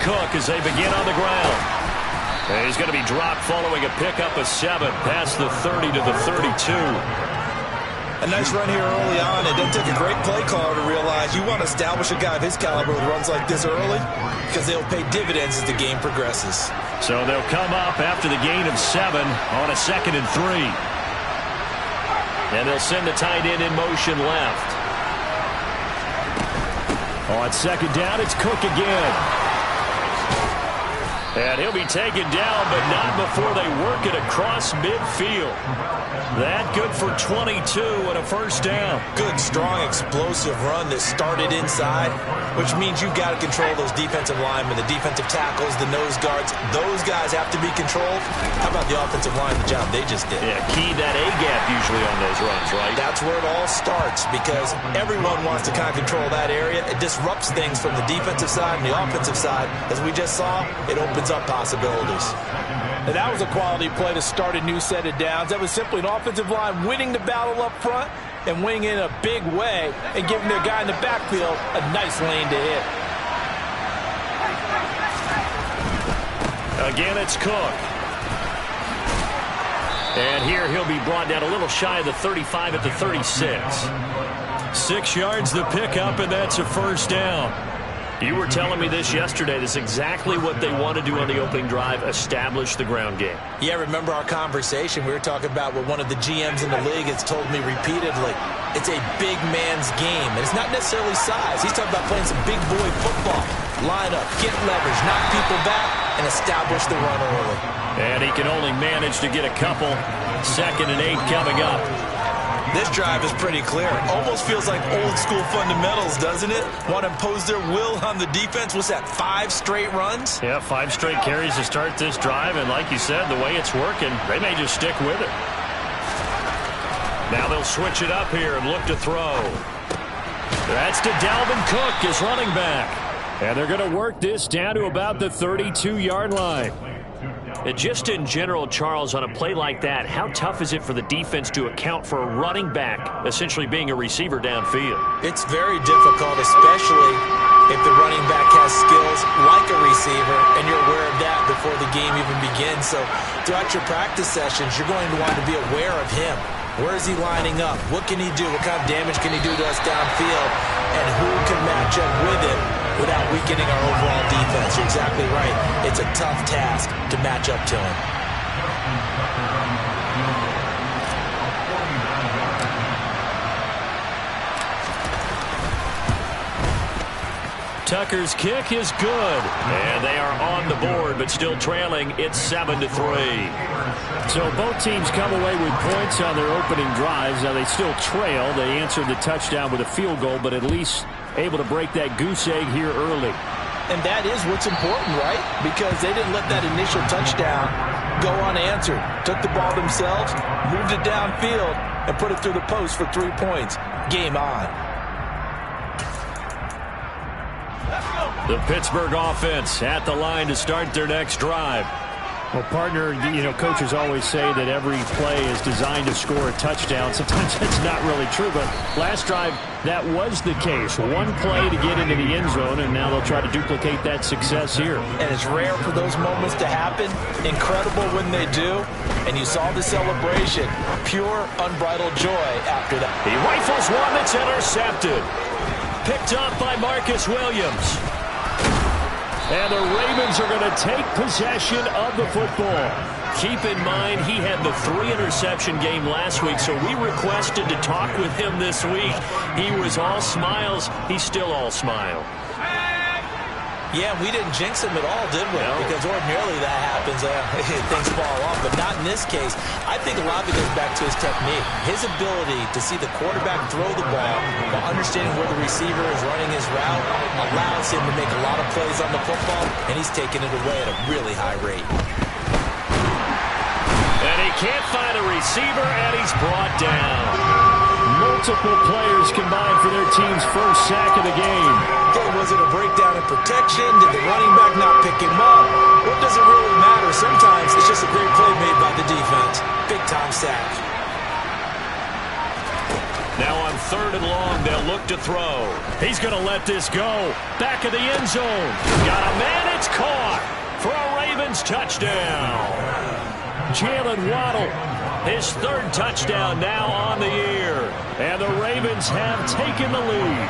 Cook as they begin on the ground. And he's going to be dropped following a pickup of 7 past the 30 to the 32. A nice run here early on. It doesn't take a great play caller to realize you want to establish a guy of his caliber with runs like this early because they'll pay dividends as the game progresses. So they'll come up after the gain of 7 on a 2nd and 3. And they'll send the tight end in motion left. On 2nd down, it's Cook again. And he'll be taken down, but not before they work it across midfield. That good for 22 and a first down. Good, strong, explosive run that started inside, which means you've got to control those defensive linemen, the defensive tackles, the nose guards. Those guys have to be controlled. How about the offensive line, the job they just did? Yeah, key that A-gap usually on those runs, right? That's where it all starts because everyone wants to kind of control that area. It disrupts things from the defensive side and the offensive side. As we just saw, it opens up possibilities. And that was a quality play to start a new set of downs. That was simply an offensive line winning the battle up front and winning in a big way and giving their guy in the backfield a nice lane to hit. Again, it's Cook. And here he'll be brought down a little shy of the 35 at the 36. 6 yards the pickup, and that's a first down. You were telling me this yesterday. This is exactly what they want to do on the opening drive, establish the ground game. Yeah, remember our conversation? We were talking about what one of the GMs in the league has told me repeatedly. It's a big man's game, and it's not necessarily size. He's talking about playing some big boy football. Line up, get leverage, knock people back, and establish the run early. And he can only manage to get a couple. 2nd and 8 coming up. This drive is pretty clear. Almost feels like old school fundamentals, doesn't it? Want to impose their will on the defense. What's that, 5 straight runs? Yeah, 5 straight carries to start this drive. And like you said, the way it's working, they may just stick with it. Now they'll switch it up here and look to throw. That's to Dalvin Cook, his running back. And they're going to work this down to about the 32-yard line. And just in general, Charles, on a play like that, how tough is it for the defense to account for a running back essentially being a receiver downfield? It's very difficult, especially if the running back has skills like a receiver, and you're aware of that before the game even begins. So throughout your practice sessions, you're going to want to be aware of him. Where is he lining up? What can he do? What kind of damage can he do to us downfield? And who can match up with him without weakening our overall defense? You're exactly right. It's a tough task to match up to him. Tucker's kick is good. And they are on the board, but still trailing. It's 7-3. So both teams come away with points on their opening drives. Now they still trail. They answered the touchdown with a field goal, but at least able to break that goose egg here early. And that is what's important, right? Because they didn't let that initial touchdown go unanswered. Took the ball themselves, moved it downfield, and put it through the post for 3 points. Game on. The Pittsburgh offense at the line to start their next drive. Well, partner, coaches always say that every play is designed to score a touchdown. Sometimes that's not really true, but last drive, that was the case. One play to get into the end zone, and now they'll try to duplicate that success here. And it's rare for those moments to happen. Incredible when they do. And you saw the celebration. Pure, unbridled joy after that. He rifles one that's intercepted. Picked up by Marcus Williams. And the Ravens are going to take possession of the football. Keep in mind, he had the 3-interception game last week, so we requested to talk with him this week. He was all smiles. He's still all smile. Yeah, we didn't jinx him at all, did we? No. Because ordinarily that happens. Things fall off, but not in this case. I think a lot of it goes back to his technique. His ability to see the quarterback throw the ball while understanding where the receiver is running his route allows him to make a lot of plays on the football, and he's taking it away at a really high rate. And he can't find a receiver, and he's brought down. Multiple players combined for their team's first sack of the game. Was it a breakdown in protection? Did the running back not pick him up? What does it really matter? Sometimes it's just a great play made by the defense. Big-time sack. Now on 3rd 3rd and long. They'll look to throw. He's going to let this go. Back of the end zone. Got a man. It's caught for a Ravens touchdown. Jalen Waddle, his 3rd touchdown now on the year. And the Ravens have taken the lead.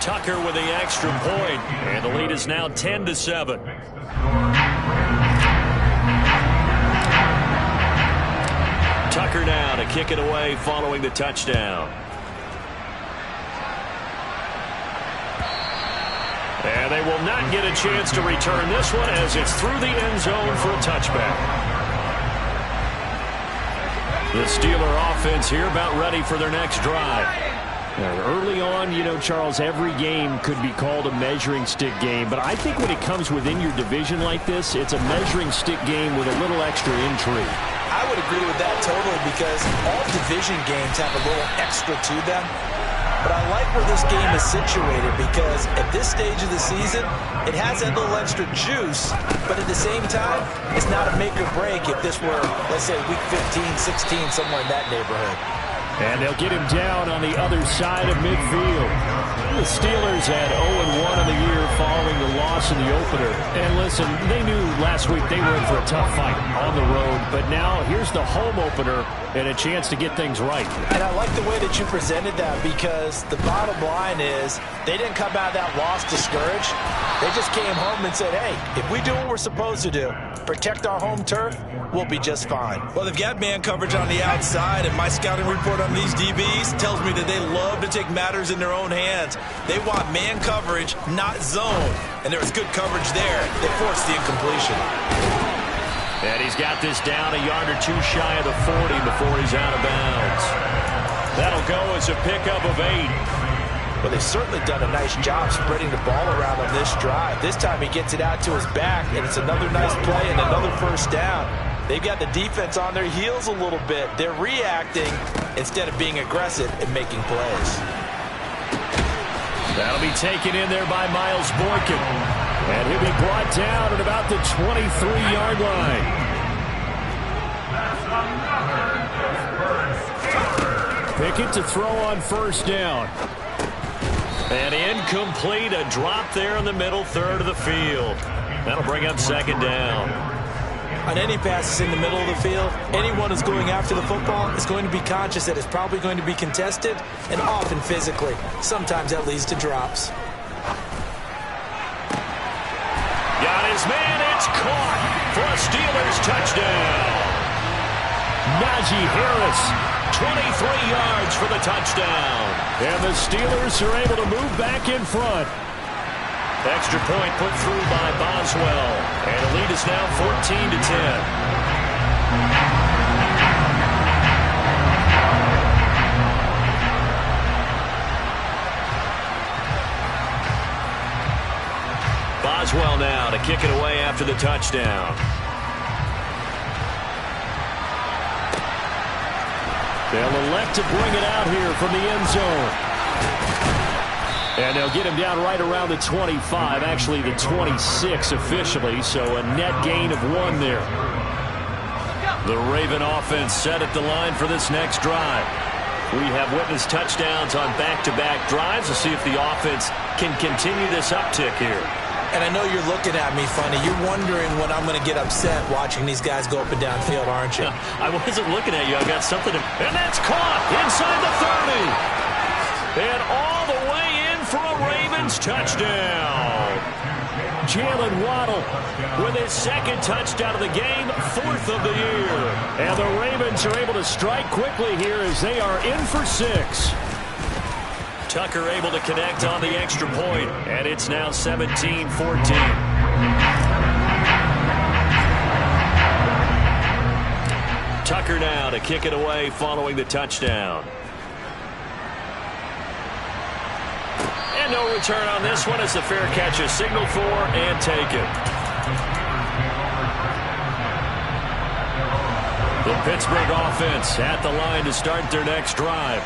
Tucker with the extra point, and the lead is now 10-7. Tucker now to kick it away following the touchdown. And they will not get a chance to return this one as it's through the end zone for a touchback. The Steeler offense here about ready for their next drive. Early on, you know, Charles, every game could be called a measuring stick game. But I think when it comes within your division like this, it's a measuring stick game with a little extra intrigue. I would agree with that totally because all division games have a little extra to them. But I like where this game is situated because at this stage of the season, it has that little extra juice. But at the same time, it's not a make or break if this were, let's say, week 15, 16, somewhere in that neighborhood. And they'll get him down on the other side of midfield. The Steelers had 0-1 in the year following the loss in the opener. And listen, they knew last week they were in for a tough fight on the road. But now here's the home opener and a chance to get things right. And I like the way that you presented that because the bottom line is they didn't come out of that loss discouraged. They just came home and said, hey, if we do what we're supposed to do, protect our home turf, we'll be just fine. Well, they've got man coverage on the outside, and my scouting report on these DBs tells me that they love to take matters in their own hands. They want man coverage, not zone. And there was good coverage there. They forced the incompletion. And he's got this down a yard or two shy of the 40 before he's out of bounds. That'll go as a pickup of 8. Well, they've certainly done a nice job spreading the ball around on this drive. This time he gets it out to his back, and it's another nice play and another first down. They've got the defense on their heels a little bit. They're reacting instead of being aggressive and making plays. That'll be taken in there by Miles Boykin. And he'll be brought down at about the 23-yard line. Pickett to throw on first down. And incomplete, a drop there in the middle third of the field. That'll bring up second down. On any passes in the middle of the field, anyone who's going after the football is going to be conscious that it's probably going to be contested and often physically. Sometimes that leads to drops. Got his man, it's caught for a Steelers touchdown. Najee Harris, 23 yards for the touchdown. And the Steelers are able to move back in front. Extra point put through by Boswell. And the lead is now 14-10. Boswell now to kick it away after the touchdown. They'll elect to bring it out here from the end zone. And they'll get him down right around the 25, actually the 26 officially, so a net gain of 1 there. The Raven offense set at the line for this next drive. We have witnessed touchdowns on back-to-back drives to see if the offense can continue this uptick here. And I know you're looking at me funny. You're wondering when I'm going to get upset watching these guys go up and down field, aren't you? I wasn't looking at you. I've got something to... And that's caught inside the 30. And all the way in for a Ravens touchdown. Jalen Waddle with his second touchdown of the game, 4th of the year. And the Ravens are able to strike quickly here as they are in for 6. Tucker able to connect on the extra point, and it's now 17-14. Tucker now to kick it away following the touchdown. And no return on this one as the fair catch is signaled for and taken. The Pittsburgh offense at the line to start their next drive.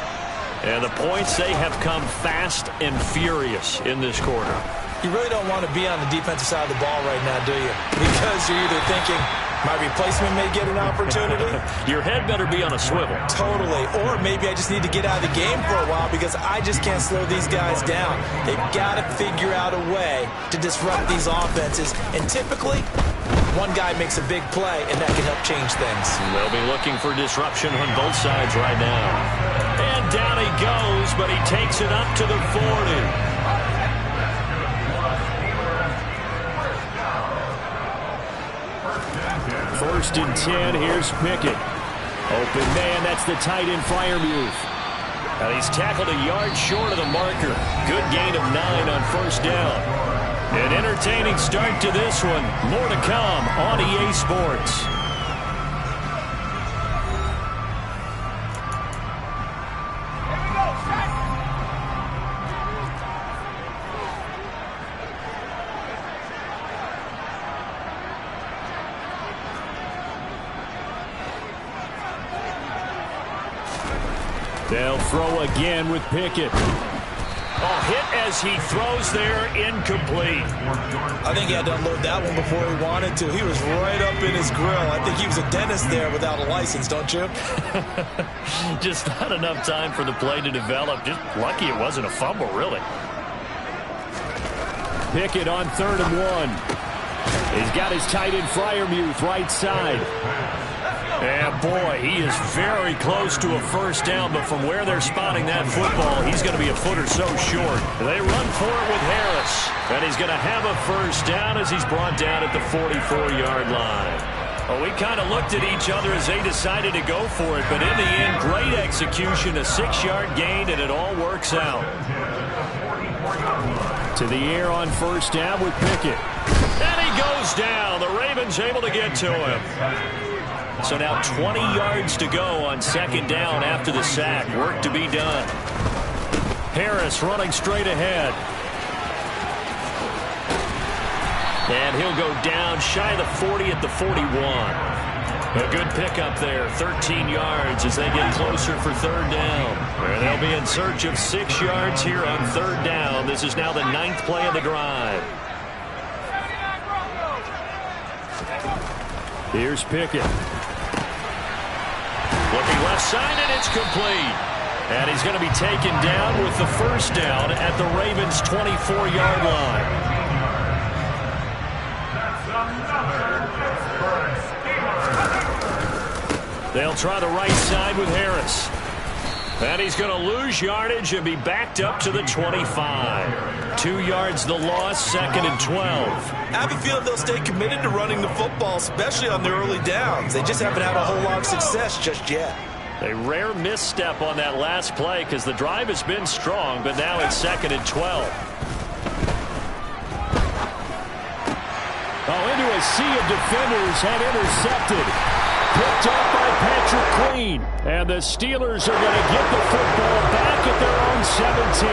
And the points, they have come fast and furious in this quarter. You really don't want to be on the defensive side of the ball right now, do you? Because you're either thinking, My replacement may get an opportunity. Your head better be on a swivel. Totally. Or maybe I just need to get out of the game for a while because I just can't slow these guys down. They've got to figure out a way to disrupt these offenses. And typically, one guy makes a big play, and that can help change things. They'll be looking for disruption on both sides right now. And down he goes, but he takes it up to the 40. First and 10, here's Pickett. Open man, that's the tight end Freiermuth. And he's tackled a yard short of the marker. Good gain of 9 on first down. An entertaining start to this one. More to come on EA Sports. They'll throw again with Pickett. Oh, hit as he throws there, incomplete. I think he had to unload that one before he wanted to. He was right up in his grill. I think he was a dentist there without a license, don't you? Just not enough time for the play to develop. Just lucky it wasn't a fumble, really. Pickett on 3rd and 1. He's got his tight end Freiermuth right side. And boy, he is very close to a first down, but from where they're spotting that football, he's going to be a foot or so short. They run for it with Harris, and he's going to have a first down as he's brought down at the 44-yard line. Well, we kind of looked at each other as they decided to go for it, but in the end, great execution, a 6-yard gain, and it all works out. To the air on first down with Pickett. And he goes down. The Ravens able to get to him. So now 20 yards to go on 2nd down after the sack. Work to be done. Harris running straight ahead. And he'll go down shy of the 40 at the 41. A good pickup there, 13 yards as they get closer for 3rd down. And they'll be in search of 6 yards here on 3rd down. This is now the 9th play of the drive. Here's Pickett. Looking left side, and it's complete. And he's going to be taken down with the first down at the Ravens' 24-yard line. They'll try the right side with Harris. And he's going to lose yardage and be backed up to the 25. 2 yards the loss, 2nd and 12. I have a feeling they'll stay committed to running the football, especially on their early downs. They just haven't had a whole lot of success just yet. A rare misstep on that last play because the drive has been strong, but now it's 2nd and 12. Oh, into a sea of defenders and intercepted. Picked up by Patrick Queen. And the Steelers are going to get the football back at their own 17.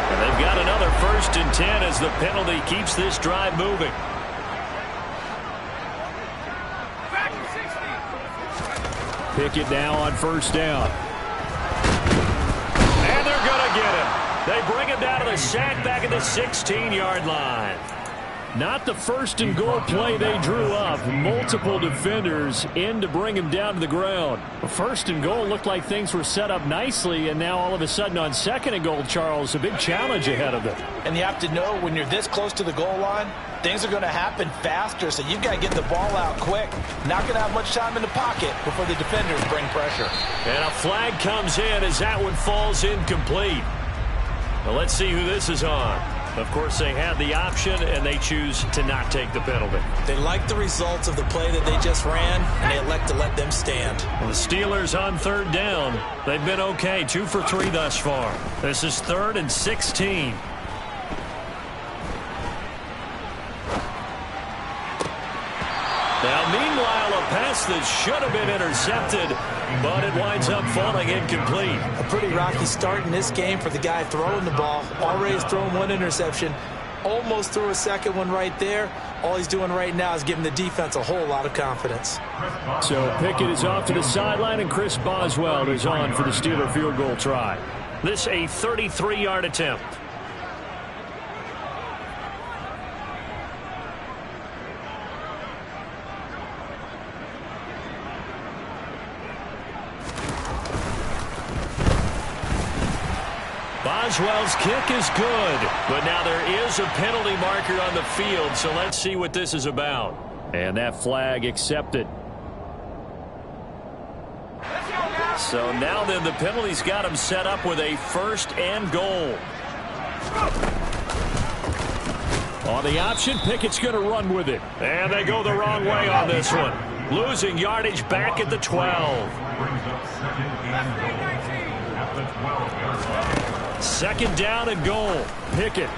And they've got another 1st and 10 as the penalty keeps this drive moving. Pickett now on first down. And they're going to get him. They bring him down to the sack back at the 16-yard line. Not the 1st and goal play they drew up. Multiple defenders in to bring him down to the ground. 1st and goal looked like things were set up nicely, and now all of a sudden on 2nd and goal, Charles, a big challenge ahead of them. And you have to know when you're this close to the goal line, things are going to happen faster, so you've got to get the ball out quick. Not going to have much time in the pocket before the defenders bring pressure. And a flag comes in as that one falls incomplete. Well, let's see who this is on. Of course, they had the option, and they choose to not take the penalty. They like the results of the play that they just ran, and they elect to let them stand. Well, the Steelers on 3rd down. They've been okay, 2 for 3 thus far. This is 3rd and 16. Now, meanwhile, a pass that should have been intercepted, but it winds up falling incomplete. A pretty rocky start in this game for the guy throwing the ball. Already has thrown 1 interception. Almost threw a 2nd one right there. All he's doing right now is giving the defense a whole lot of confidence. So Pickett is off to the sideline, and Chris Boswell is on for the Steeler field goal try. This a 33-yard attempt. Boswell's kick is good, but now there is a penalty marker on the field, so let's see what this is about. And that flag accepted. So now then, the penalty's got him set up with a 1st and goal. On the option, Pickett's going to run with it. And they go the wrong way on this one. Losing yardage back at the 12. 2nd down and goal. Pickett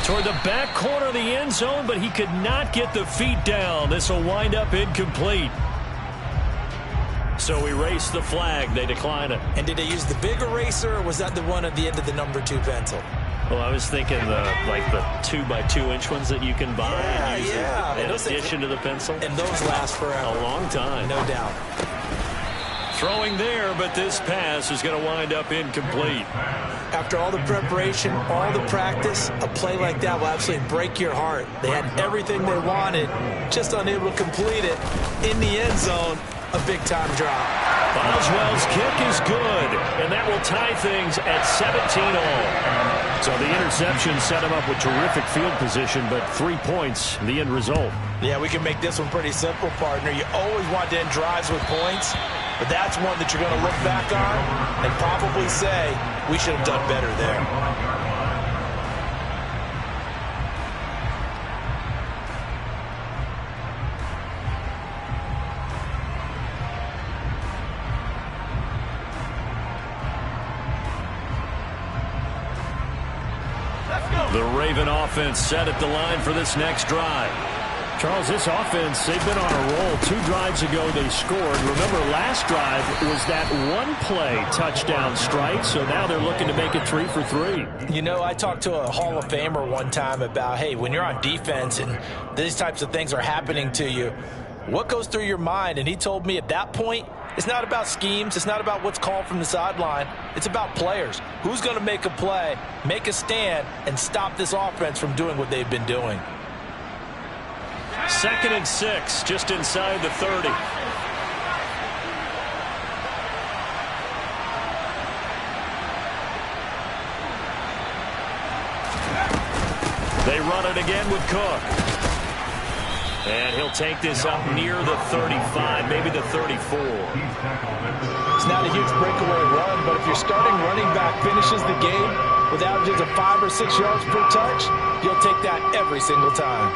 toward the back corner of the end zone, but he could not get the feet down. This will wind up incomplete. So erase the flag. They decline it. And did they use the big eraser, or was that the one at the end of the number 2 pencil? Well, I was thinking the 2x2-inch ones that you can buy and use in addition to the pencil. And those last forever. A long time. No doubt. Throwing there, but this pass is going to wind up incomplete. After all the preparation, all the practice, a play like that will absolutely break your heart. They had everything they wanted, just unable to complete it. In the end zone, a big-time drop. Boswell's kick is good, and that will tie things at 17-all. So the interception set him up with terrific field position, but 3 points, the end result. Yeah, we can make this one pretty simple, partner. You always want to end drives with points, but that's one that you're going to look back on and probably say, we should have done better there. The Raven offense set at the line for this next drive. Charles, this offense, they've been on a roll. 2 drives ago they scored. Remember, last drive was that one-play touchdown strike, so now they're looking to make it 3 for 3. You know, I talked to a Hall of Famer one time about, hey, when you're on defense and these types of things are happening to you, what goes through your mind? And he told me at that point, it's not about schemes. It's not about what's called from the sideline. It's about players. Who's going to make a play, make a stand, and stop this offense from doing what they've been doing? 2nd and 6, just inside the 30. They run it again with Cook. And he'll take this up near the 35, maybe the 34. It's not a huge breakaway run, but if your starting running back finishes the game with averages of 5 or 6 yards per touch, you'll take that every single time.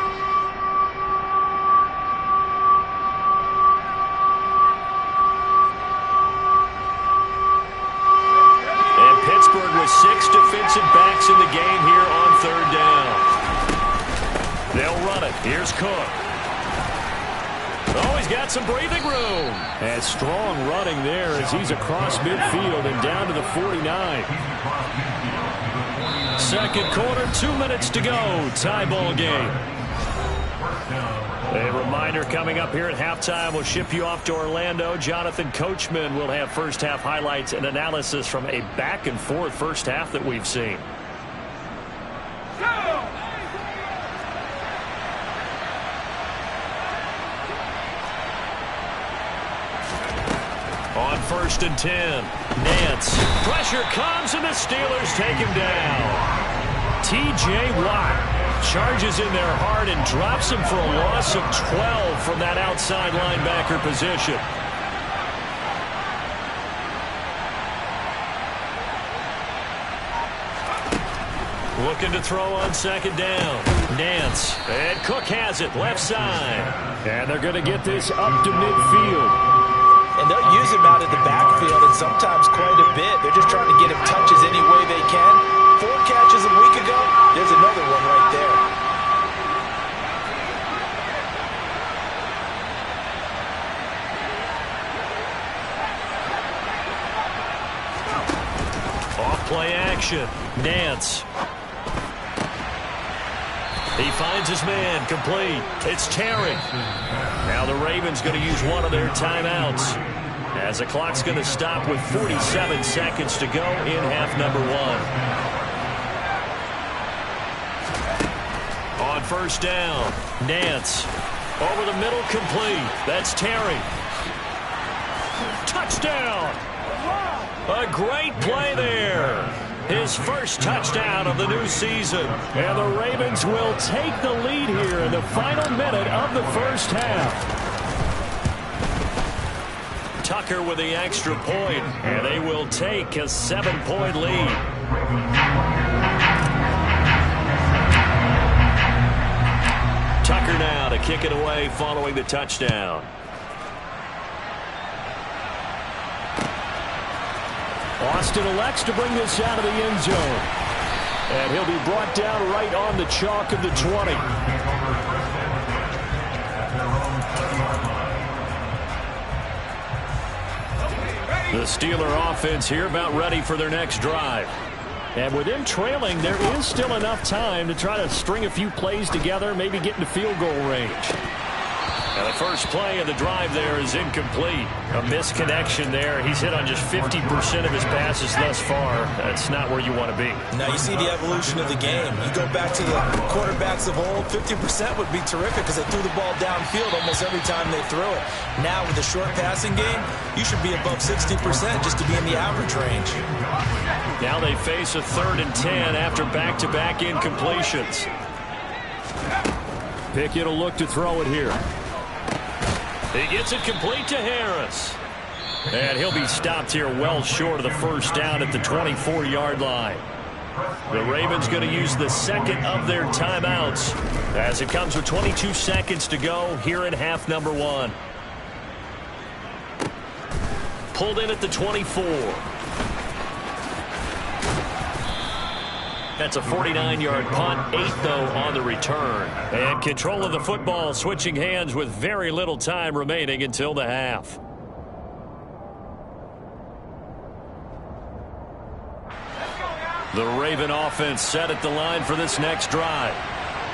And Pittsburgh with 6 defensive backs in the game here on 3rd down. They'll run it. Here's Cook. Oh, he's got some breathing room. And strong running there as he's across midfield and down to the 49. 2nd quarter, 2 minutes to go. Tie ball game. A reminder coming up here at halftime. We'll ship you off to Orlando. Jonathan Coachman will have first-half highlights and analysis from a back-and-forth first half that we've seen. On 1st and 10, Nance. Pressure comes, and the Steelers take him down. T.J. Watt charges in there hard and drops him for a loss of 12 from that outside linebacker position. Looking to throw on 2nd down. Nance. And Cook has it, left side. And they're going to get this up to midfield. And they'll use him out of the backfield, and sometimes quite a bit. They're just trying to get him touches any way they can. 4 catches a week ago. There's another one right there. Off-play action. Nance. He finds his man, complete. It's Terry. Now the Ravens going to use one of their timeouts as the clock's going to stop with 47 seconds to go in half number 1. On 1st down, Nance. Over the middle, complete. That's Terry. Touchdown! A great play there. His first touchdown of the new season. And the Ravens will take the lead here in the final minute of the first half. Tucker with the extra point, and they will take a 7-point lead. Tucker now to kick it away following the touchdown. Austin elects to bring this out of the end zone. And he'll be brought down right on the chalk of the 20. The Steeler offense here about ready for their next drive. And with them trailing, there is still enough time to try to string a few plays together, maybe get into field goal range. And the first play of the drive there is incomplete. A misconnection there. He's hit on just 50% of his passes thus far. That's not where you want to be. Now you see the evolution of the game. You go back to the quarterbacks of old, 50% would be terrific because they threw the ball downfield almost every time they threw it. Now with the short passing game, you should be above 60% just to be in the average range. Now they face a 3rd and 10 after back-to-back incompletions. Pickett will look to throw it here. He gets it complete to Harris. And he'll be stopped here well short of the first down at the 24-yard line. The Ravens going to use the second of their timeouts as it comes with 22 seconds to go here in half number 1. Pulled in at the 24. That's a 49-yard punt, 8 though on the return. And control of the football switching hands with very little time remaining until the half. The Raven offense set at the line for this next drive.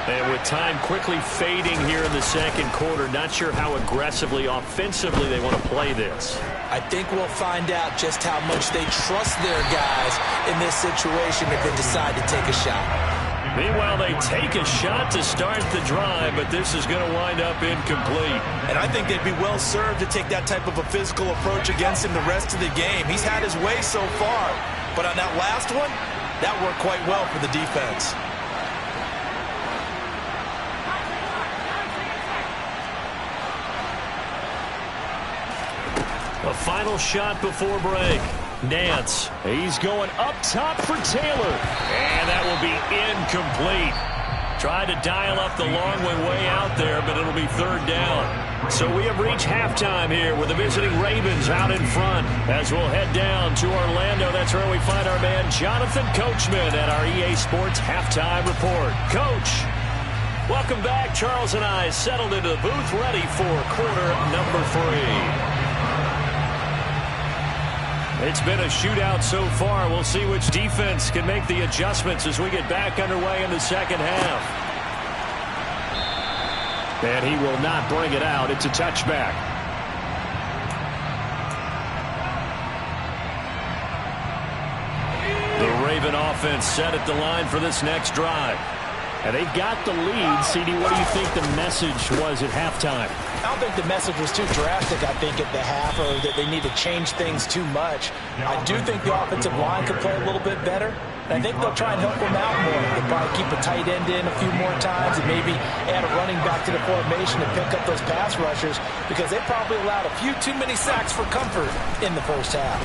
And with time quickly fading here in the second quarter, not sure how aggressively, offensively they want to play this. I think we'll find out just how much they trust their guys in this situation if they decide to take a shot. Meanwhile, they take a shot to start the drive, but this is going to wind up incomplete. And I think they'd be well served to take that type of a physical approach against him the rest of the game. He's had his way so far, but on that last one, that worked quite well for the defense. A final shot before break. Nance, he's going up top for Taylor. And that will be incomplete. Tried to dial up the long one way out there, but it'll be 3rd down. So we have reached halftime here with the visiting Ravens out in front. As we'll head down to Orlando, that's where we find our man Jonathan Coachman at our EA Sports Halftime Report. Coach, welcome back. Charles and I settled into the booth ready for quarter number 3. It's been a shootout so far. We'll see which defense can make the adjustments as we get back underway in the second half. And he will not bring it out. It's a touchback. The Raven offense set at the line for this next drive. And they've got the lead. CD, what do you think the message was at halftime? I don't think the message was too drastic, I think, at the half, or that they need to change things too much. I do think the offensive line could play a little bit better. And I think they'll try and help them out more. They'll probably keep a tight end in a few more times and maybe add a running back to the formation and pick up those pass rushers because they probably allowed a few too many sacks for comfort in the first half.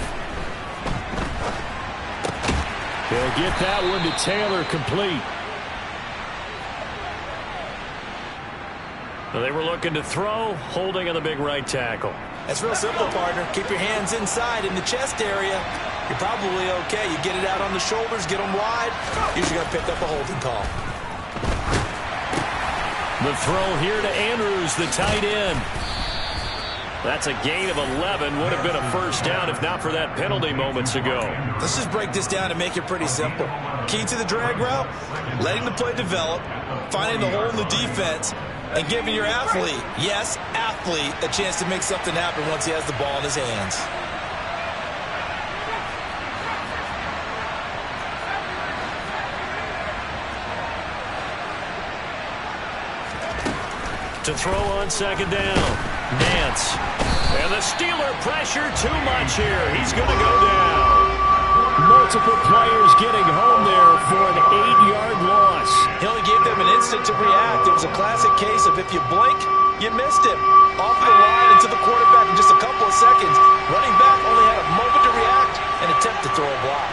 They'll get that one to Taylor complete. So they were looking to throw, holding on the big right tackle. That's real simple, partner. Keep your hands inside in the chest area. You're probably okay. You get it out on the shoulders, get them wide. Usually going to pick up a holding call. The throw here to Andrews, the tight end. That's a gain of 11. Would have been a first down if not for that penalty moments ago. Let's just break this down and make it pretty simple. Key to the drag route, letting the play develop, finding the hole in the defense, and giving your athlete, yes, athlete, a chance to make something happen once he has the ball in his hands. To throw on second down. Nance. And the Steeler pressure too much here. He's going to go down. Multiple players getting home there for an 8-yard loss. He only gave them an instant to react. It was a classic case of if you blink, you missed him. Off the line into the quarterback in just a couple of seconds. Running back only had a moment to react and attempt to throw a block.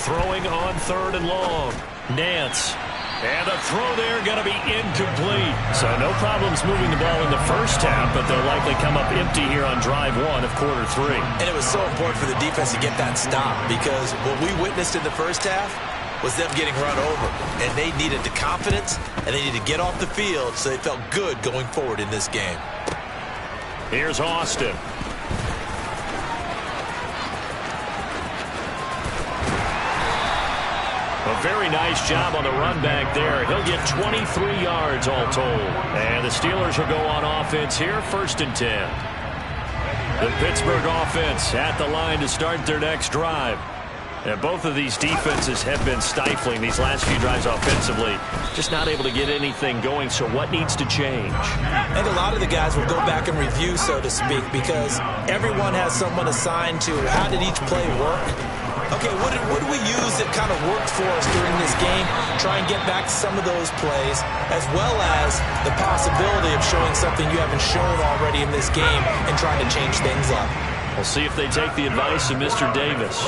Throwing on 3rd and long. Nance. And the throw there going to be incomplete. So no problems moving the ball in the first half, but they'll likely come up empty here on drive 1 of quarter 3. And it was so important for the defense to get that stop because what we witnessed in the first half was them getting run over. And they needed the confidence, and they needed to get off the field so they felt good going forward in this game. Here's Austin. A very nice job on the run back there. He'll get 23 yards all told. And the Steelers will go on offense here, 1st and 10. The Pittsburgh offense at the line to start their next drive. And both of these defenses have been stifling these last few drives offensively. Just not able to get anything going, so what needs to change? I think a lot of the guys will go back and review, so to speak, because everyone has someone assigned to how did each play work. Okay, what do we use that kind of worked for us during this game? Try and get back to some of those plays, as well as the possibility of showing something you haven't shown already in this game and trying to change things up. We'll see if they take the advice of Mr. Davis.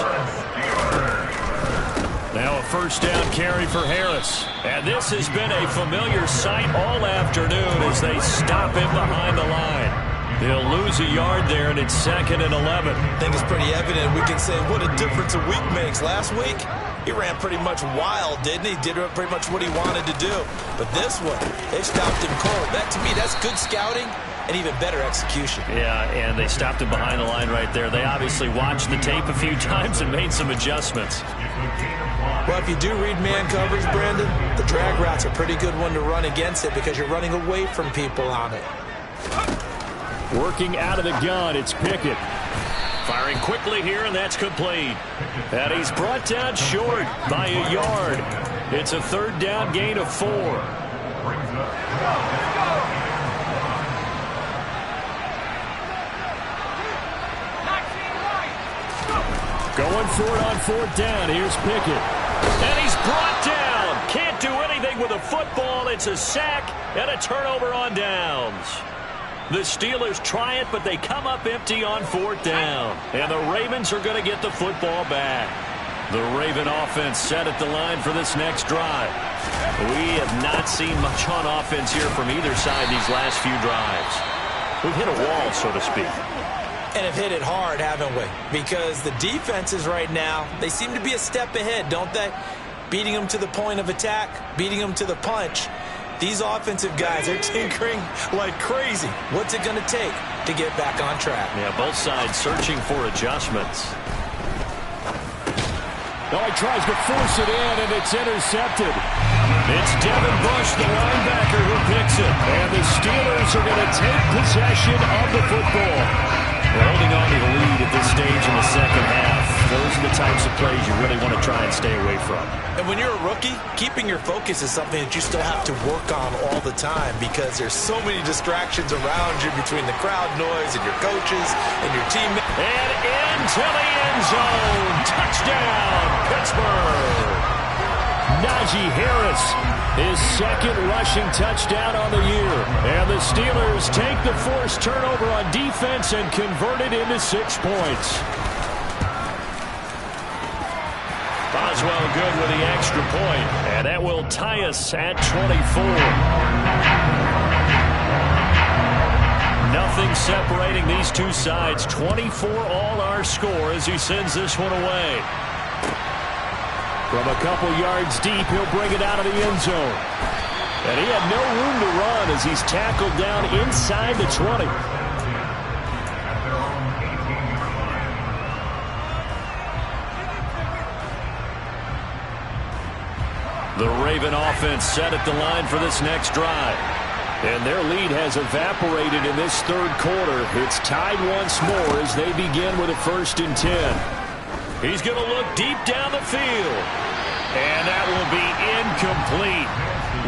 Now a 1st down carry for Harris. And this has been a familiar sight all afternoon as they stop him behind the line. He'll lose a yard there, and it's 2nd and 11. I think it's pretty evident. We can say what a difference a week makes. Last week, he ran pretty much wild, didn't he? Did pretty much what he wanted to do. But this one, they stopped him cold. That, to me, that's good scouting and even better execution. Yeah, and they stopped him behind the line right there. They obviously watched the tape a few times and made some adjustments. Well, if you do read man coverage, Brandon, the drag route's a pretty good one to run against it because you're running away from people on it. Working out of the gun, it's Pickett. Firing quickly here, and that's complete. And he's brought down short by a yard. It's a 3rd down gain of 4. Going for it on 4th down. Here's Pickett. And he's brought down. Can't do anything with a football. It's a sack and a turnover on downs. The Steelers try it, but they come up empty on 4th down. And the Ravens are going to get the football back. The Raven offense set at the line for this next drive. We have not seen much on offense here from either side these last few drives. We've hit a wall, so to speak. And have hit it hard, haven't we? Because the defenses right now, they seem to be a step ahead, don't they? Beating them to the point of attack, beating them to the punch. These offensive guys are tinkering like crazy. What's it going to take to get back on track? Yeah, both sides searching for adjustments. Oh, he tries to force it in, and it's intercepted. It's Devin Bush, the linebacker, who picks it. And the Steelers are going to take possession of the football. They're holding on to the lead at this stage in the 2nd half. Those are the types of plays you really want to try and stay away from. And when you're a rookie, keeping your focus is something that you still have to work on all the time because there's so many distractions around you between the crowd noise and your coaches and your teammates. And into the end zone. Touchdown, Pittsburgh. Najee Harris, his 2nd rushing touchdown on the year. And the Steelers take the forced turnover on defense and convert it into 6 points. Boswell good with the extra point, and that will tie us at 24. Nothing separating these two sides. 24 all our score as he sends this one away. From a couple yards deep, he'll bring it out of the end zone. And he had no room to run as he's tackled down inside the 20. The Raven offense set at the line for this next drive. And their lead has evaporated in this 3rd quarter. It's tied once more as they begin with a 1st and 10. He's going to look deep down the field. And that will be incomplete.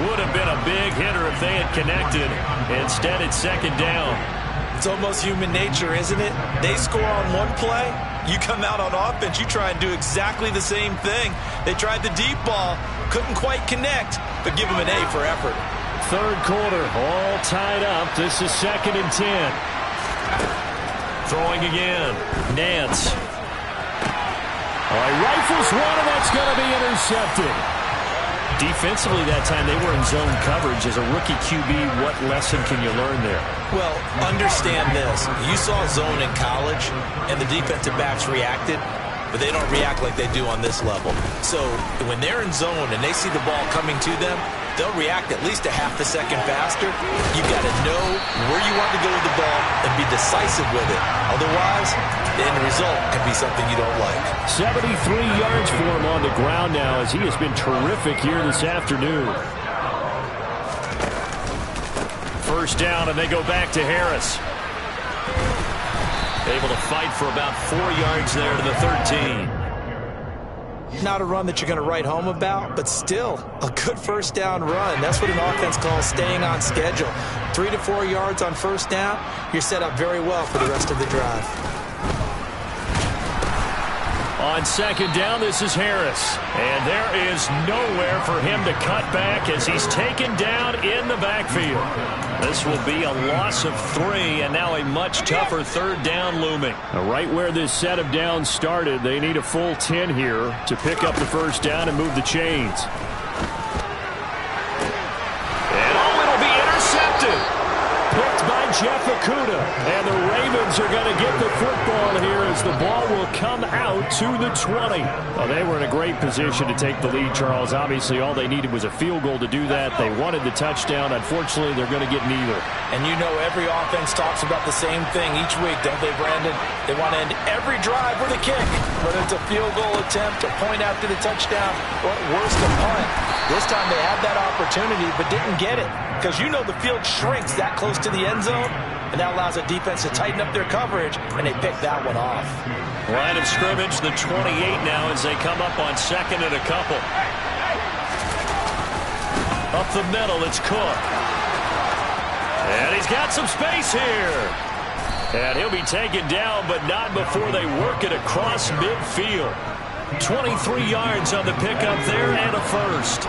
Would have been a big hitter if they had connected. Instead, it's 2nd down. It's almost human nature, isn't it? They score on one play, you come out on offense, you try and do exactly the same thing. They tried the deep ball, couldn't quite connect, but give them an A for effort. Third quarter, all tied up. This is 2nd and 10. Throwing again. Nance. All right, rifles one, and that's going to be intercepted. Defensively that time, they were in zone coverage. As a rookie QB, what lesson can you learn there? Well, understand this. You saw zone in college, and the defensive backs reacted, but they don't react like they do on this level. So when they're in zone and they see the ball coming to them, they'll react at least a half a second faster. You've got to know where you want to go with the ball and be decisive with it. Otherwise, the end result can be something you don't like. 73 yards for him on the ground now, as he has been terrific here this afternoon. First down, and they go back to Harris. Able to fight for about 4 yards there to the 13. Not a run that you're going to write home about, but still a good first down run. That's what an offense calls staying on schedule. 3 to 4 yards on first down, you're set up very well for the rest of the drive. On second down, this is Harris. And there is nowhere for him to cut back as he's taken down in the backfield. This will be a loss of 3, and now a much tougher third down looming. Now, right where this set of downs started, they need a full 10 here to pick up the first down and move the chains. And it'll be intercepted. Picked by Jeff Okudah. And the Ravens are going to get the football here as the ball will come out to the 20. Well, they were in a great position to take the lead, Charles. Obviously, all they needed was a field goal to do that. They wanted the touchdown. Unfortunately, they're going to get neither. And you know every offense talks about the same thing each week, don't they, Brandon? They want to end every drive with a kick. Whether it's a field goal attempt, a point after the touchdown, or worse, a punt. This time they had that opportunity but didn't get it. Because you know the field shrinks that close to the end zone, and that allows a defense to tighten up their coverage, and they pick that one off. Line of scrimmage, the 28 now as they come up on second and a couple. Up the middle, it's Cook. And he's got some space here. And he'll be taken down, but not before they work it across midfield. 23 yards on the pickup there and a first.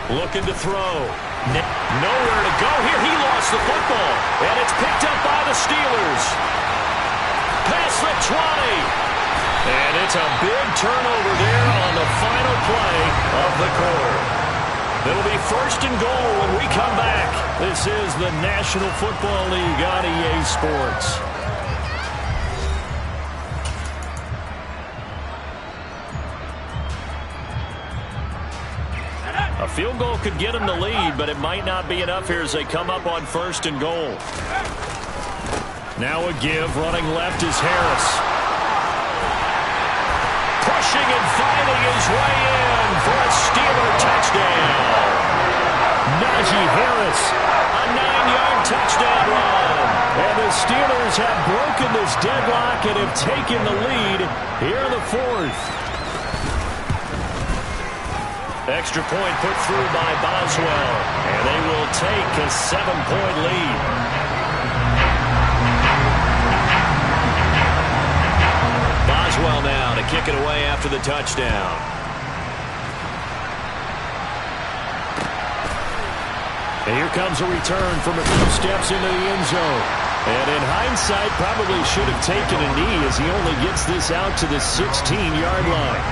Looking to throw. Nowhere to go here. He lost the football. And it's picked up by the Steelers. Past the 20. And it's a big turnover there on the final play of the quarter. It'll be first and goal when we come back. This is the National Football League on EA Sports. A field goal could get them the lead, but it might not be enough here as they come up on first and goal. Now a give. Running left is Harris. Pushing and fighting his way in for a Steeler touchdown. Najee Harris, a 9-yard touchdown run. And the Steelers have broken this deadlock and have taken the lead here in the fourth. Extra point put through by Boswell. And they will take a 7-point lead. Boswell now to kick it away after the touchdown. And here comes a return from a few steps into the end zone. And in hindsight, probably should have taken a knee as he only gets this out to the 16-yard line.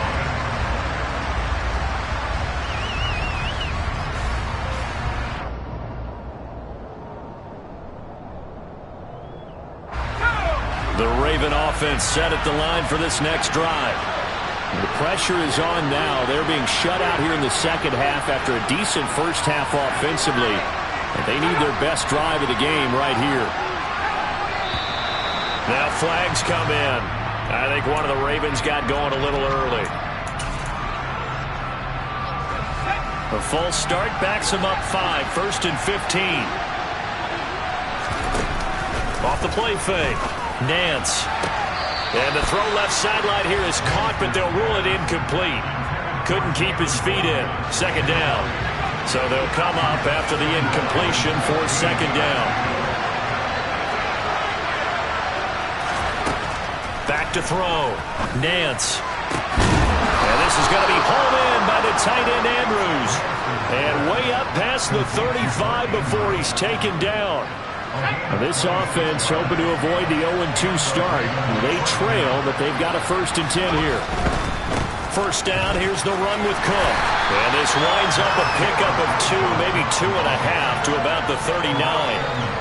The Raven offense set at the line for this next drive. The pressure is on now. They're being shut out here in the second half after a decent first half offensively. And they need their best drive of the game right here. Now flags come in. I think one of the Ravens got going a little early. A false start backs them up 5. First and 15. Off the play fake. Nance. And the throw left sideline here is caught, but they'll rule it incomplete. couldn't keep his feet in. Second down. So they'll come up after the incompletion for second down. Back to throw. Nance. And this is going to be hauled in by the tight end Andrews. And way up past the 35 before he's taken down. Now this offense hoping to avoid the 0-2 start. They trail, but they've got a 1st and 10 here. First down, here's the run with Cook. And this winds up a pickup of 2, maybe 2.5 to about the 39.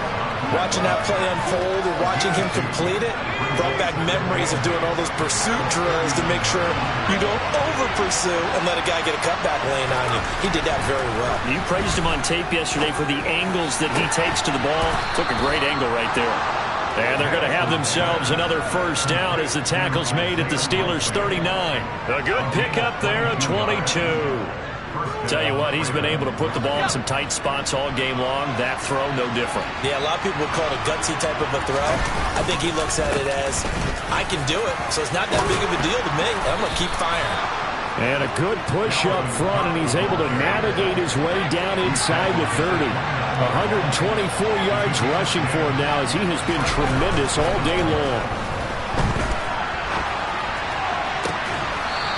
Watching that play unfold or watching him complete it brought back memories of doing all those pursuit drills to make sure you don't over-pursue and let a guy get a cutback lane on you. He did that very well. You praised him on tape yesterday for the angles that he takes to the ball. Took a great angle right there. And they're going to have themselves another first down as the tackle's made at the Steelers' 39. A good pickup there, a 22. Tell you what, he's been able to put the ball in some tight spots all game long. That throw, no different. Yeah, a lot of people would call it a gutsy type of a throw. I think he looks at it as, I can do it, so it's not that big of a deal to me. I'm going to keep firing. And a good push up front, and he's able to navigate his way down inside the 30. 124 yards rushing for him now as he has been tremendous all day long.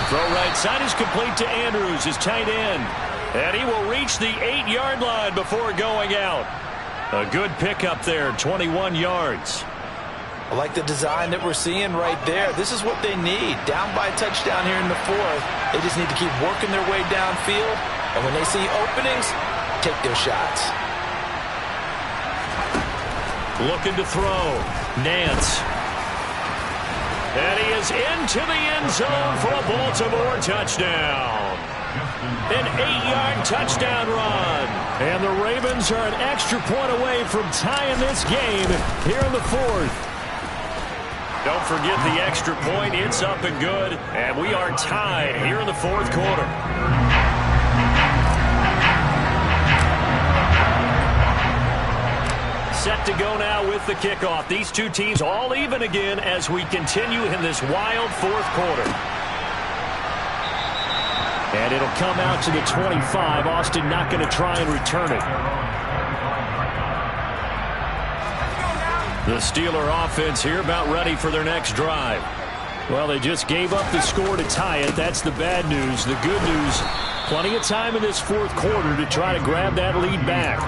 Throw right side is complete to Andrews, his tight end. And he will reach the 8-yard line before going out. A good pickup there, 21 yards. I like the design that we're seeing right there. This is what they need. Down by a touchdown here in the 4th. They just need to keep working their way downfield. And when they see openings, take their shots. Looking to throw. Nance. And he is into the end zone for a Baltimore touchdown. An 8-yard touchdown run. And the Ravens are an extra point away from tying this game here in the 4th. Don't forget the extra point. It's up and good. And we are tied here in the 4th quarter. Set to go now with the kickoff. These two teams all even again as we continue in this wild 4th quarter. And it'll come out to the 25. Austin not going to try and return it. The Steeler offense here about ready for their next drive. Well, they just gave up the score to tie it. That's the bad news. The good news, plenty of time in this 4th quarter to try to grab that lead back.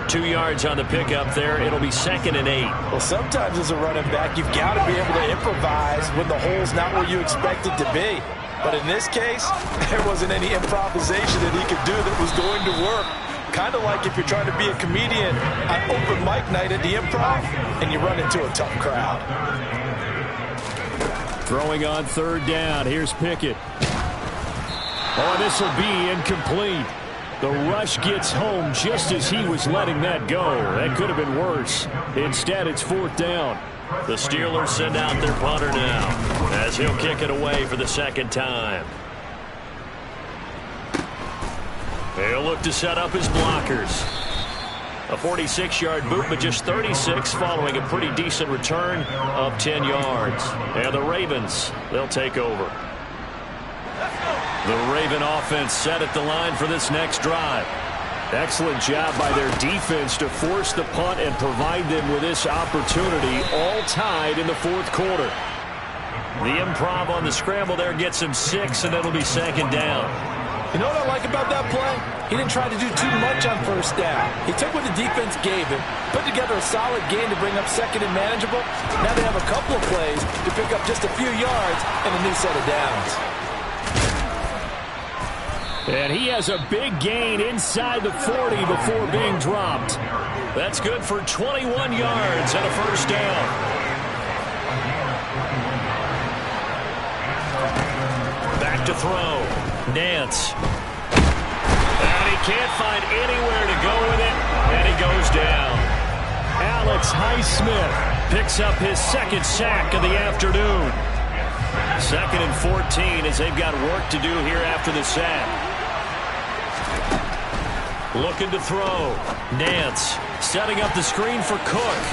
2 yards on the pickup there. It'll be 2nd and 8. Well, sometimes as a running back, you've got to be able to improvise when the hole's not where you expect it to be. But in this case, there wasn't any improvisation that he could do that was going to work. Kind of like if you're trying to be a comedian on open mic night at the Improv and you run into a tough crowd. Throwing on 3rd down. Here's Pickett. Oh, this will be incomplete. The rush gets home just as he was letting that go. That could have been worse. Instead, it's 4th down. The Steelers send out their punter now as he'll kick it away for the 2nd time. They'll look to set up his blockers. A 46-yard boot, but just 36 following a pretty decent return of 10 yards. And the Ravens, they'll take over. The Raven offense set at the line for this next drive. Excellent job by their defense to force the punt and provide them with this opportunity, all tied in the 4th quarter. The improv on the scramble there gets him 6, and it'll be 2nd down. You know what I like about that play? He didn't try to do too much on 1st down. He took what the defense gave him, put together a solid game to bring up 2nd and manageable. Now they have a couple of plays to pick up just a few yards and a new set of downs. And he has a big gain inside the 40 before being dropped. That's good for 21 yards and a 1st down. Back to throw. Nance. And he can't find anywhere to go with it, and he goes down. Alex Highsmith picks up his 2nd sack of the afternoon. 2nd and 14 as they've got work to do here after the sack. Looking to throw. Nance setting up the screen for Cook.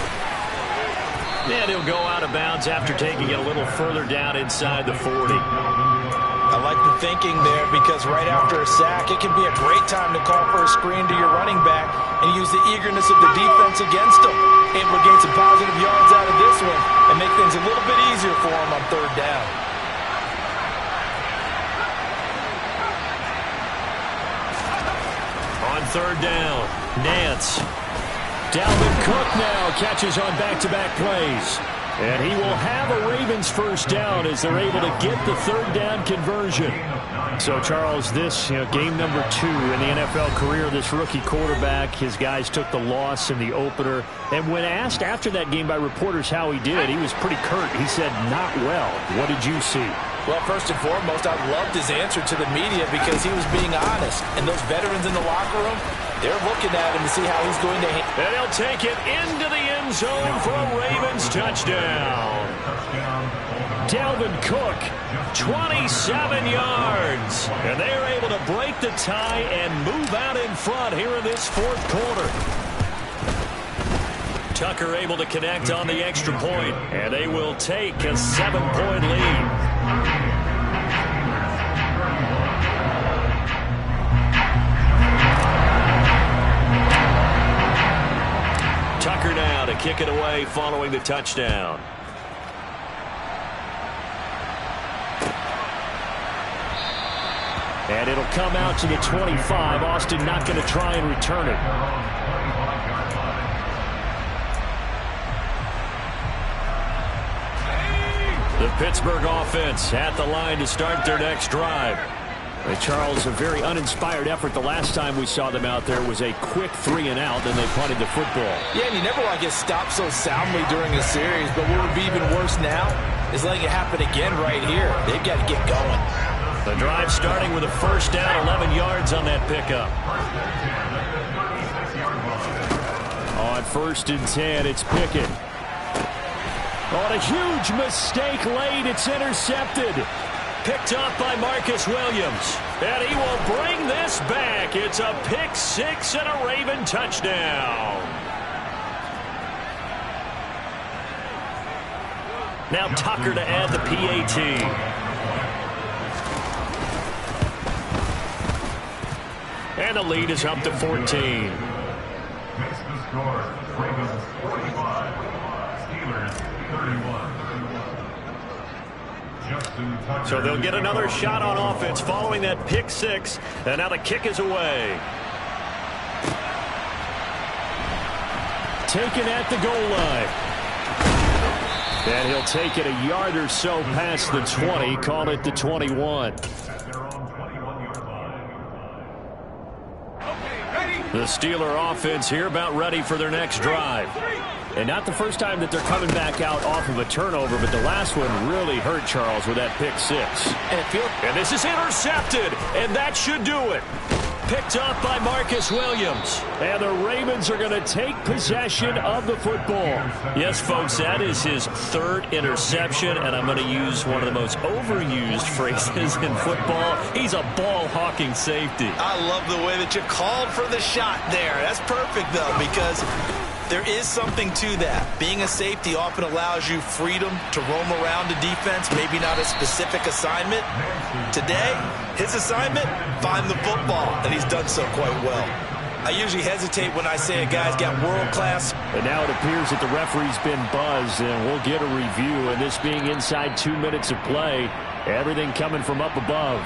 And he'll go out of bounds after taking it a little further down inside the 40. I like the thinking there because right after a sack, it can be a great time to call for a screen to your running back and use the eagerness of the defense against them. Able to gain some positive yards out of this one and make things a little bit easier for them on third down. On third down, Nance. Dalvin Cook now catches on back-to-back plays. And he will have a Ravens first down as they're able to get the third down conversion. So, Charles, this game number 2 in the NFL career, this rookie quarterback, his guys took the loss in the opener. And when asked after that game by reporters how he did, he was pretty curt. He said, not well. What did you see? Well, first and foremost, I loved his answer to the media because he was being honest. And those veterans in the locker room, they're looking at him to see how he's going to handle. And he'll take it into the end zone for a Ravens touchdown. Dalvin Cook, 27 yards. And they're able to break the tie and move out in front here in this fourth quarter. Tucker able to connect on the extra point, and they will take a 7-point lead. Tucker now to kick it away following the touchdown. And it'll come out to the 25. Austin not going to try and return it. The Pittsburgh offense at the line to start their next drive. Charles, a very uninspired effort. The last time we saw them out there was a quick 3-and-out, then they punted the football. Yeah, and you never want to get stopped so soundly during a series, but what would be even worse now is letting it happen again right here. They've got to get going. The drive starting with a first down, 11 yards on that pickup. On 1st and 10, it's Pickett. On a huge mistake late, it's intercepted. Picked off by Marcus Williams. And he will bring this back. It's a pick 6 and a Raven touchdown. Now Tucker to add the PAT. And the lead is up to 14. Makes the score Ravens 45, Steelers 31. So they'll get another shot on offense following that pick 6. And now the kick is away. Taken at the goal line. And he'll take it a yard or so past the 20. Call it the 21. The Steeler offense here about ready for their next drive. And not the first time that they're coming back out off of a turnover, but the last one really hurt Charles with that pick 6. And this is intercepted, and that should do it. Picked up by Marcus Williams. And the Ravens are going to take possession of the football. Yes, folks, that is his 3rd interception, and I'm going to use one of the most overused phrases in football. He's a ball-hawking safety. I love the way that you called for the shot there. That's perfect, though, because there is something to that. Being a safety often allows you freedom to roam around the defense, maybe not a specific assignment. Today, his assignment, find the football, and he's done so quite well. I usually hesitate when I say a guy's got world-class. And now it appears that the referee's been buzzed, and we'll get a review. And this being inside 2 minutes of play, everything coming from up above.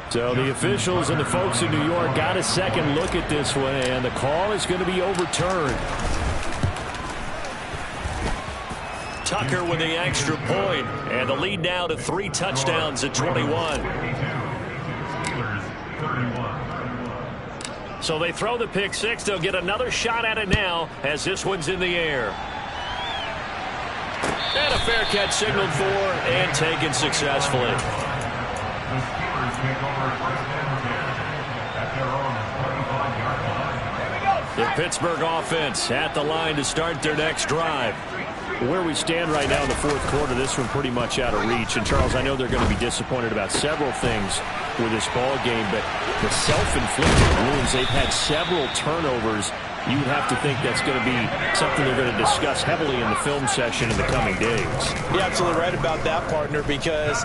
So the officials and the folks in New York got a second look at this one, and the call is going to be overturned. Tucker with the extra point, and the lead now to 3 touchdowns at 21. So they throw the pick 6. They'll get another shot at it now as this one's in the air. And a fair catch signaled for and taken successfully. The Pittsburgh offense at the line to start their next drive. Where we stand right now in the fourth quarter, this one pretty much out of reach. And, Charles, I know they're going to be disappointed about several things with this ball game, but the self-inflicted wounds, they've had several turnovers you would have to think that's going to be something they're going to discuss heavily in the film session in the coming days. You're absolutely right about that, partner, because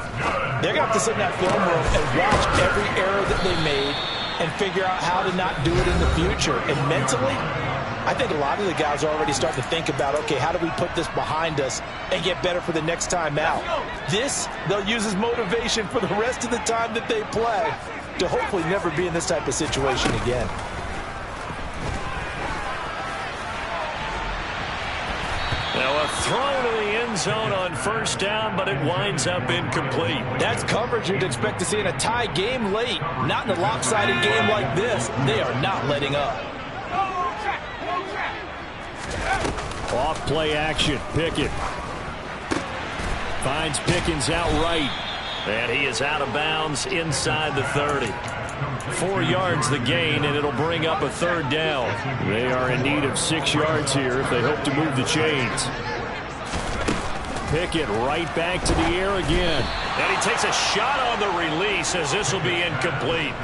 they're going to have to sit in that film room and watch every error that they made and figure out how to not do it in the future. And mentally, I think a lot of the guys are already starting to think about, okay, how do we put this behind us and get better for the next time out? This, they'll use as motivation for the rest of the time that they play to hopefully never be in this type of situation again. Now a throw to the end zone on first down, but it winds up incomplete. That's coverage you'd expect to see in a tie game late. Not in a lopsided game like this. They are not letting up. Off play action. Pickett finds Pickens outright. And he is out of bounds inside the 30. 4 yards the gain, and it'll bring up a third down. They are in need of 6 yards here if they hope to move the chains. Pickett right back to the air again. And he takes a shot on the release as this will be incomplete.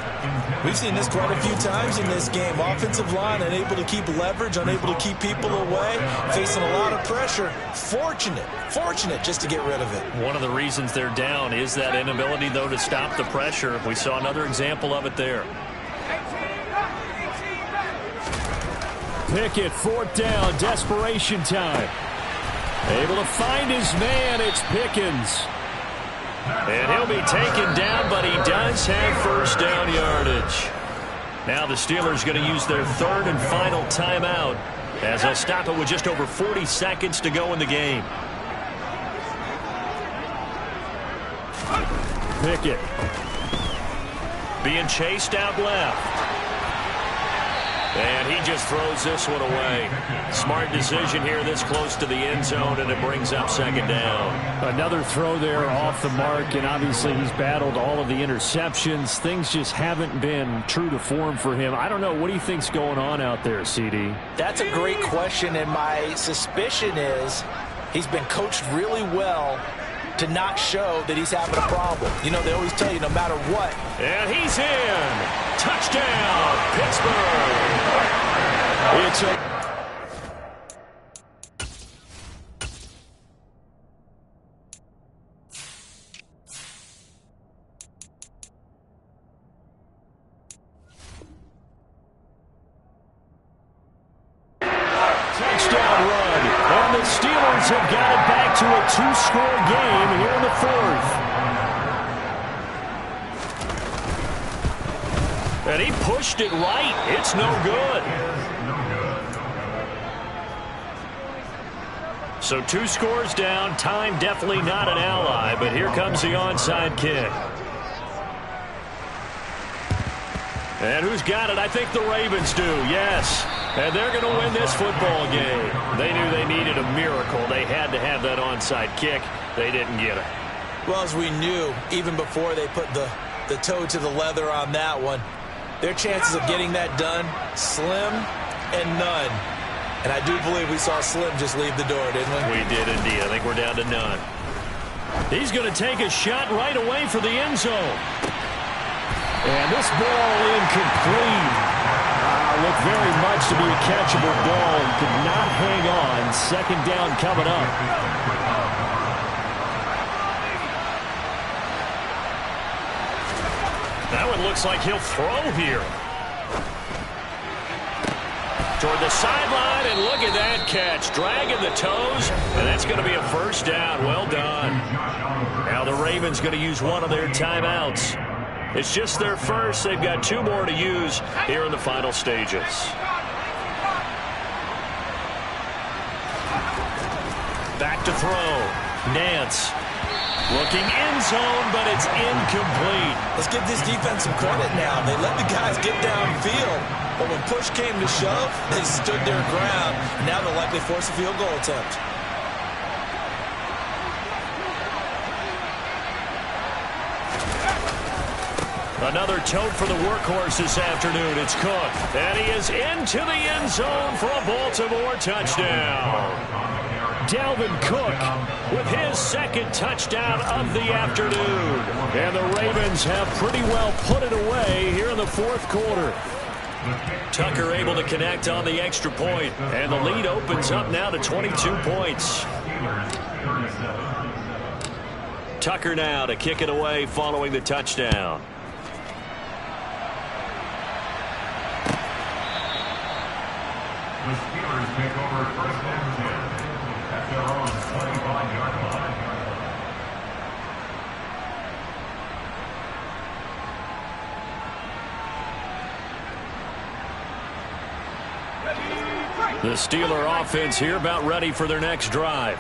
We've seen this quite a few times in this game. Offensive line unable to keep leverage, unable to keep people away, facing a lot of pressure. Fortunate just to get rid of it. One of the reasons they're down is that inability, though, to stop the pressure. We saw another example of it there. Pickett, 4th down, desperation time. Able to find his man, it's Pickens. And he'll be taken down, but he does have first down yardage. Now the Steelers going to use their 3rd and final timeout as they'll stop it with just over 40 seconds to go in the game. Pickett being chased out left. And he just throws this one away. Smart decision here this close to the end zone, and it brings up 2nd down. Another throw there off the mark, and obviously he's battled all of the interceptions. Things just haven't been true to form for him. I don't know. What do you think's going on out there, CD? That's a great question, and my suspicion is he's been coached really well to not show that he's having a problem. You know, they always tell you no matter what. And he's in. Touchdown, Pittsburgh. It's a... touchdown run. And the Steelers have got it back to a 2-score game here in the 4th. And he pushed it right. It's no good. So 2 scores down. Time definitely not an ally, but here comes the onside kick. And who's got it? I think the Ravens do, yes. And they're going to win this football game. They knew they needed a miracle. They had to have that onside kick. They didn't get it. Well, as we knew, even before they put the toe to the leather on that one, their chances of getting that done, slim and none. And I do believe we saw Slim just leave the door, didn't we? We did indeed. I think we're down to none. He's going to take a shot right away for the end zone. And this ball incomplete. Looked very much to be a catchable ball and could not hang on. 2nd down coming up. That one looks like he'll throw here. Toward the sideline, and look at that catch. Dragging the toes, and that's going to be a first down. Well done. Now the Ravens going to use one of their timeouts. It's just their first. They've got 2 more to use here in the final stages. Back to throw. Nance. Looking end zone, but it's incomplete. Let's give this defense some credit now. They let the guys get downfield, but when push came to shove, they stood their ground. Now they'll likely force a field goal attempt. Another tote for the workhorse this afternoon. It's Cook. And he is into the end zone for a Baltimore touchdown. Dalvin Cook with his 2nd touchdown of the afternoon. And the Ravens have pretty well put it away here in the 4th quarter. Tucker able to connect on the extra point, and the lead opens up now to 22 points. Tucker now to kick it away following the touchdown. The Steelers take over first and 10 at their own 25-yard line. The Steeler offense here about ready for their next drive.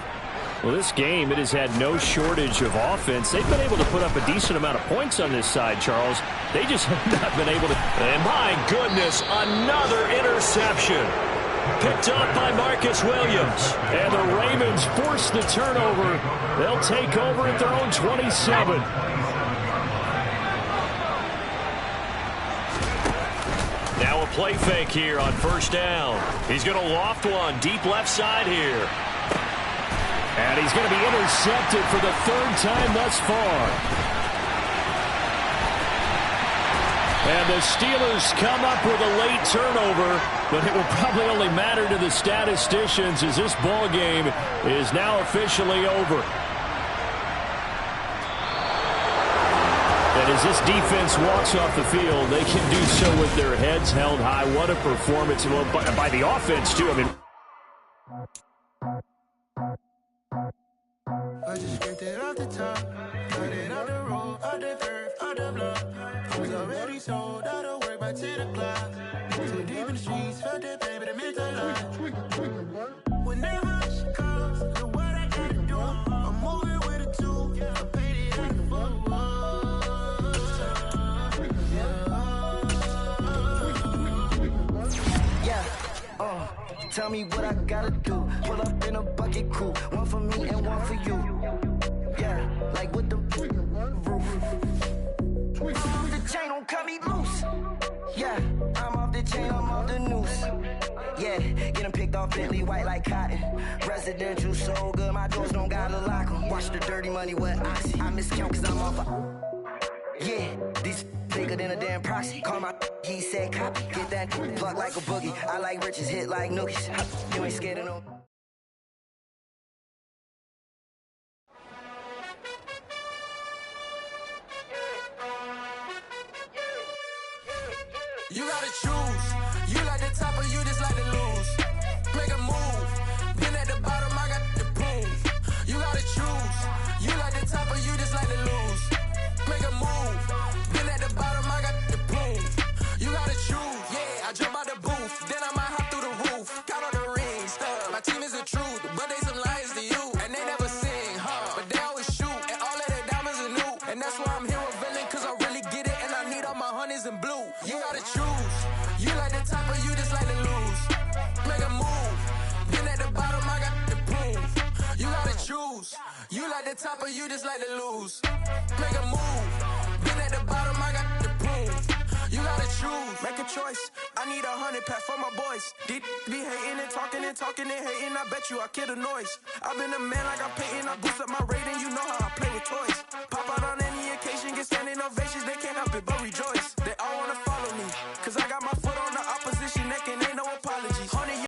Well, this game, it has had no shortage of offense. They've been able to put up a decent amount of points on this side, Charles. They just have not been able to. And my goodness, another interception. Picked up by Marcus Williams. And the Ravens force the turnover. They'll take over at their own 27. Now a play fake here on first down. He's going to loft one deep left side here. And he's going to be intercepted for the third time thus far. And the Steelers come up with a late turnover, but it will probably only matter to the statisticians as this ball game is now officially over. And as this defense walks off the field, they can do so with their heads held high. What a performance by the offense, too. I mean, I just scraped it off the top, cut it on the road, on the curve, on the block. I was already sold, out of work by 10 o'clock. Too deep in the streets, felt that pain, but it meant a lot. Whenever she comes, look what I gotta do. I'm moving with a two, I paid it at the tell me what I gotta do. Pull up in a bucket crew, one for me and one for you. Yeah, like with the roof. The chain don't cut me loose. Yeah, I'm off the chain, I'm off the noose. Yeah, get them picked off Bentley white like cotton. Residential so good, my doors don't gotta lock them. Watch the dirty money with oxy. I miscount cause I'm off a... Yeah, these bigger than a damn proxy. Call my he said copy. Get that plug like a boogie. I like riches, hit like nookies. You ain't scared of no... You gotta choose. You like the top or you just like to lose. Make a move. Been at the bottom, I got the proof. You gotta choose. You like the top or you just like to lose. Make a move. Been at the bottom, I got the proof. You gotta choose. Yeah, I jump out the booth. Then I might hop through the roof. Count on the rings. My team is the truth, but they some liars to you. And they never sing, but they always shoot. And all of their diamonds are new. And that's why I'm here revealing, cause I really get it. And I need all my honeys in blue. You gotta choose. You like the top or you just like to lose. Make a move. Been at the bottom, I got the proof. You gotta choose. You like the top or you just like to lose. Make a move. Been at the bottom, I got the proof. You gotta choose. Make a choice. I need 100 pack for my boys. Deep be hating and talking and hating. I bet you I kill the noise. I've been a man like I'm Peyton. I boost up my rating. You know how I play with toys. Pop out on any occasion, get standing ovations. They can't help it but rejoice. They all wanna follow me, cause I got my foot on the